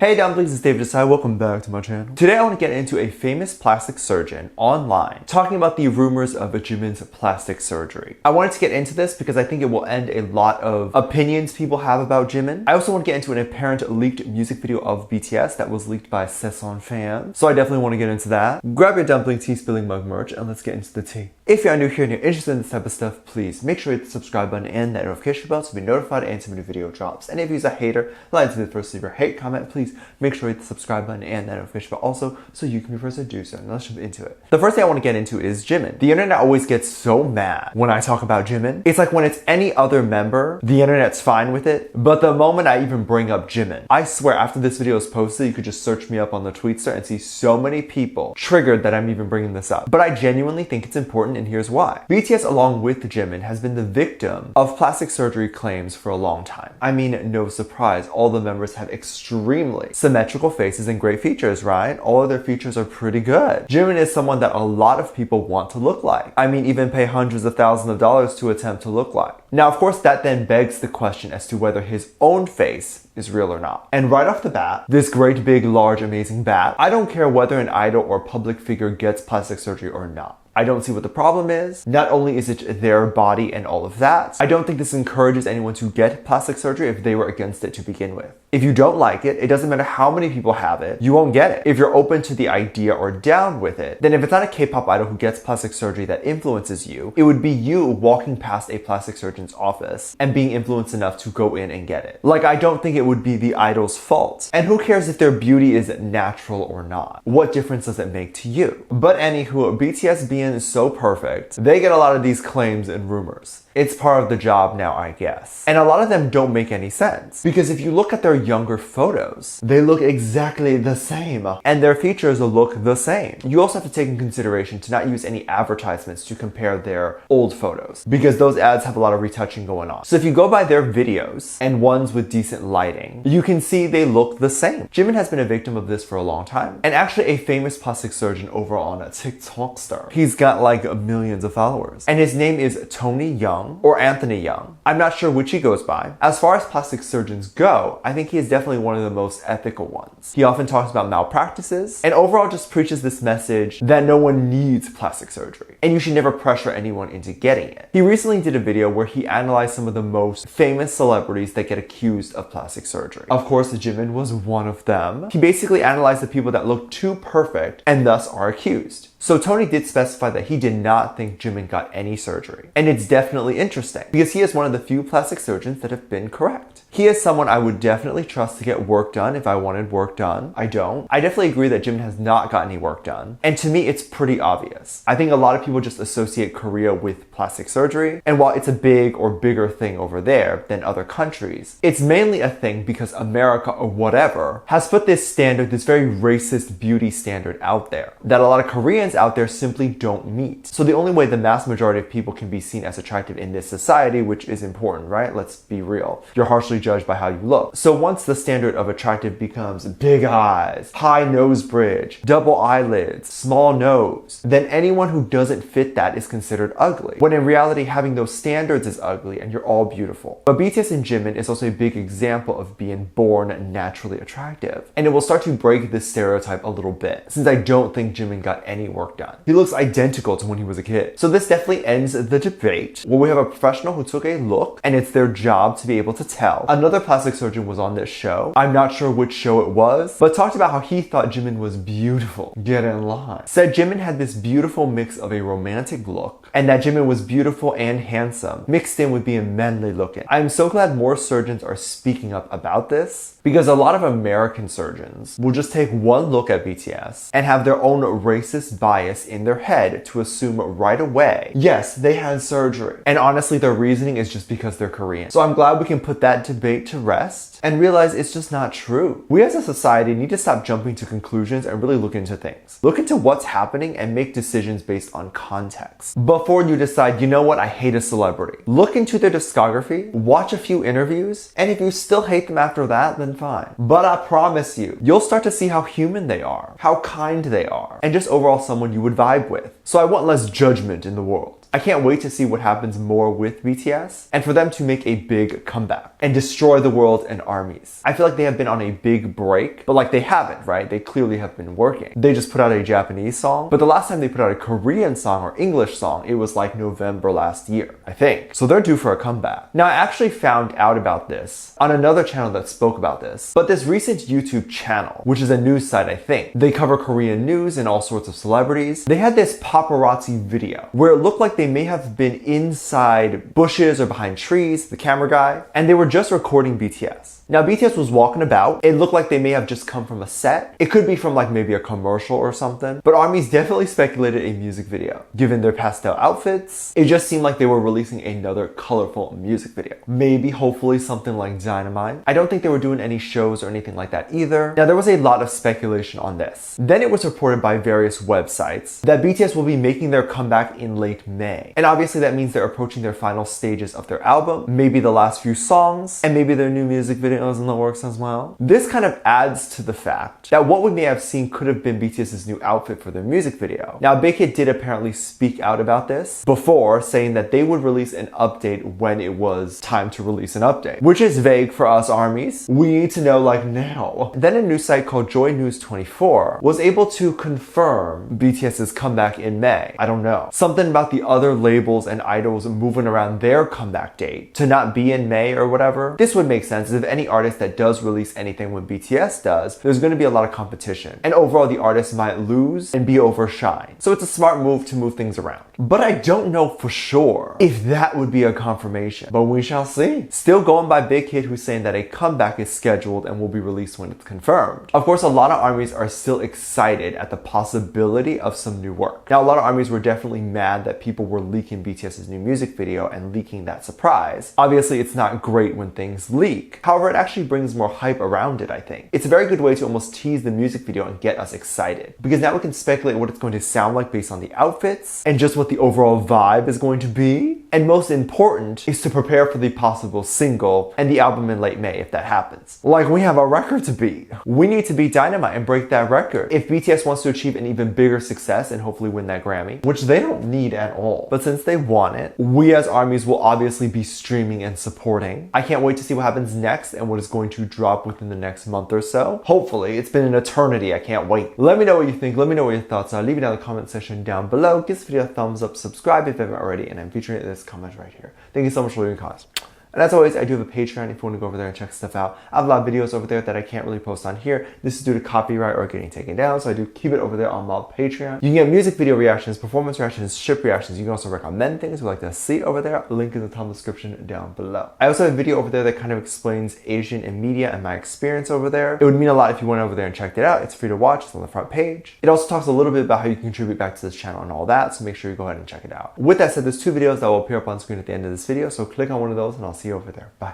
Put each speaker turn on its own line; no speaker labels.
Hey dumplings, it's David Desai. Welcome back to my channel. Today I want to get into a famous plastic surgeon online talking about the rumors of Jimin's plastic surgery. I wanted to get into this because I think it will end a lot of opinions people have about Jimin. I also want to get into an apparent leaked music video of BTS that was leaked by Sesson fans. So I definitely want to get into that. Grab your dumpling tea spilling mug merch and let's get into the tea. If you're new here and you're interested in this type of stuff, please make sure you hit the subscribe button and that notification bell to be notified anytime a new video drops. And if you're a hater, like to be the first to leave your hate comment, please make sure you hit the subscribe button and that notification bell also so you can be first to do so. Now let's jump into it. The first thing I want to get into is Jimin. The internet always gets so mad when I talk about Jimin. It's like when it's any other member, the internet's fine with it. But the moment I even bring up Jimin, I swear after this video is posted, you could just search me up on the Tweetster and see so many people triggered that I'm even bringing this up. But I genuinely think it's important and here's why. BTS along with Jimin has been the victim of plastic surgery claims for a long time. I mean, no surprise, all the members have extremely symmetrical faces and great features, right? All of their features are pretty good. Jimin is someone that a lot of people want to look like. I mean, even pay hundreds of thousands of dollars to attempt to look like. Now, of course, that then begs the question as to whether his own face is real or not. And right off the bat, this great big large amazing bat, I don't care whether an idol or public figure gets plastic surgery or not. I don't see what the problem is. Not only is it their body and all of that, I don't think this encourages anyone to get plastic surgery if they were against it to begin with. If you don't like it, it doesn't matter how many people have it, you won't get it. If you're open to the idea or down with it, then if it's not a K-pop idol who gets plastic surgery that influences you, it would be you walking past a plastic surgeon's office and being influenced enough to go in and get it. Like, I don't think it would be the idol's fault. And who cares if their beauty is natural or not? What difference does it make to you? But anywho, BTS being so perfect, they get a lot of these claims and rumors. It's part of the job now, I guess. And a lot of them don't make any sense. Because if you look at their younger photos, they look exactly the same. And their features look the same. You also have to take in consideration to not use any advertisements to compare their old photos. Because those ads have a lot of retouching going on. So if you go by their videos and ones with decent lighting, you can see they look the same. Jimin has been a victim of this for a long time. And actually a famous plastic surgeon over on TikTokster. He's got like millions of followers. And his name is Tony Young. Or Anthony Young. I'm not sure which he goes by. As far as plastic surgeons go, I think he is definitely one of the most ethical ones. He often talks about malpractices and overall just preaches this message that no one needs plastic surgery and you should never pressure anyone into getting it. He recently did a video where he analyzed some of the most famous celebrities that get accused of plastic surgery. Of course, Jimin was one of them. He basically analyzed the people that look too perfect and thus are accused. So Tony did specify that he did not think Jimin got any surgery. And it's definitely interesting because he is one of the few plastic surgeons that have been correct. He is someone I would definitely trust to get work done if I wanted work done. I don't. I definitely agree that Jimin has not got any work done. And to me, it's pretty obvious. I think a lot of people just associate Korea with plastic surgery. And while it's a big or bigger thing over there than other countries, it's mainly a thing because America or whatever has put this standard, this very racist beauty standard out there that a lot of Koreans out there simply don't meet. So the only way the mass majority of people can be seen as attractive in this society, which is important, right? Let's be real. You're harshly judged by how you look. So once the standard of attractive becomes big eyes, high nose bridge, double eyelids, small nose, then anyone who doesn't fit that is considered ugly. When in reality, having those standards is ugly and you're all beautiful. But BTS and Jimin is also a big example of being born naturally attractive. And it will start to break this stereotype a little bit, since I don't think Jimin got any work done. He looks identical to when he was a kid. So this definitely ends the debate where we have a professional who took a look and it's their job to be able to tell. Another plastic surgeon was on this show. I'm not sure which show it was, but talked about how he thought Jimin was beautiful. Get in line. Said Jimin had this beautiful mix of a romantic look and that Jimin was beautiful and handsome, mixed in with being manly looking. I'm so glad more surgeons are speaking up about this because a lot of American surgeons will just take one look at BTS and have their own racist bias in their head to assume right away, yes, they had surgery. And honestly, their reasoning is just because they're Korean. So I'm glad we can put that debate to rest and realize it's just not true. We as a society need to stop jumping to conclusions and really look into things. Look into what's happening and make decisions based on context. Before you decide, you know what, I hate a celebrity. Look into their discography, watch a few interviews, and if you still hate them after that, then fine. But I promise you, you'll start to see how human they are, how kind they are, and just overall someone you would vibe with. So I want less judgment in the world. I can't wait to see what happens more with BTS and for them to make a big comeback and destroy the world and armies. I feel like they have been on a big break, but like they haven't, right? They clearly have been working. They just put out a Japanese song, but the last time they put out a Korean song or English song, it was like November last year, I think. So they're due for a comeback. Now, I actually found out about this on another channel that spoke about this, but this recent YouTube channel, which is a news site, I think, they cover Korean news and all sorts of celebrities. They had this paparazzi video where it looked like they may have been inside bushes or behind trees, the camera guy, and they were just recording BTS. Now, BTS was walking about. It looked like they may have just come from a set. It could be from like maybe a commercial or something, but ARMY's definitely speculated a music video. Given their pastel outfits, it just seemed like they were releasing another colorful music video. Maybe, hopefully, something like Dynamite. I don't think they were doing any shows or anything like that either. Now, there was a lot of speculation on this. Then it was reported by various websites that BTS will be making their comeback in late May. And obviously that means they're approaching their final stages of their album, maybe the last few songs, and maybe their new music videos in the works as well. This kind of adds to the fact that what we may have seen could have been BTS's new outfit for their music video. Now, Big Hit did apparently speak out about this before, saying that they would release an update when it was time to release an update, which is vague for us armies. We need to know like now. Then a news site called Joy News 24 was able to confirm BTS's comeback in May. I don't know. Something about the other labels and idols moving around their comeback date to not be in May or whatever. This would make sense if any artist that does release anything when BTS does, there's going to be a lot of competition. And overall, the artist might lose and be overshined. So it's a smart move to move things around. But I don't know for sure if that would be a confirmation. But we shall see. Still going by Big Hit, who's saying that a comeback is scheduled and will be released when it's confirmed. Of course, a lot of armies are still excited at the possibility of some new work. Now, a lot of armies were definitely mad that people were leaking BTS's new music video and leaking that surprise. Obviously, it's not great when things leak. However, it actually brings more hype around it, I think. It's a very good way to almost tease the music video and get us excited. Because now we can speculate what it's going to sound like based on the outfits and just what the overall vibe is going to be. And most important is to prepare for the possible single and the album in late May if that happens. Like, we have a record to beat. We need to beat Dynamite and break that record. If BTS wants to achieve an even bigger success and hopefully win that Grammy, which they don't need at all. But since they want it, we as armies will obviously be streaming and supporting. I can't wait to see what happens next and what is going to drop within the next month or so. Hopefully, it's been an eternity. I can't wait. Let me know what you think. Let me know what your thoughts are. Leave it down in the comment section down below. Give this video a thumbs up, subscribe if you haven't already, and I'm featuring it in this comment right here. Thank you so much for leaving comments. And as always, I do have a Patreon if you want to go over there and check stuff out. I have a lot of videos over there that I can't really post on here. This is due to copyright or getting taken down, so I do keep it over there on my Patreon. You can get music video reactions, performance reactions, ship reactions. You can also recommend things you'd like to see over there. Link in the top description down below. I also have a video over there that kind of explains Asian and media and my experience over there. It would mean a lot if you went over there and checked it out. It's free to watch. It's on the front page. It also talks a little bit about how you can contribute back to this channel and all that, so make sure you go ahead and check it out. With that said, there's two videos that will appear up on screen at the end of this video, so click on one of those and I'll see you over there. Bye.